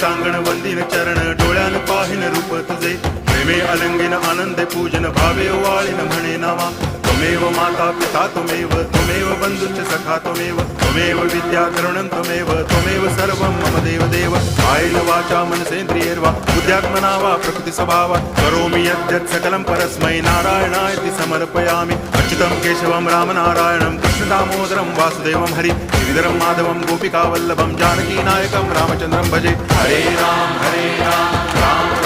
टांगण वंदिन चरण डोळ्यान पाहिन रूप तुझे प्रेमे अलंगिन आनंदे पूजन भावे वाळीन म्हणे नावा त्वमेव माता पिता त्वमेव बंधुश्च सखा त्वमेव विद्या तरुणं त्वमेव सर्वं मम देव कायेन वाचा मनसेन्द्रियैर्वा बुद्ध्यात्मना वा प्रकृति स्वभावात् करोमि यद्यत् सकलं परस्मै नारायणायति समर्पयामि अच्युतं केशवं रामनारायणं कृष्णदामोदरं वासुदेवं हरि गिरिधरं माधवं गोपिकावल्लभं जानकीनायकं रामचन्द्रं भजे हरे राम राम राम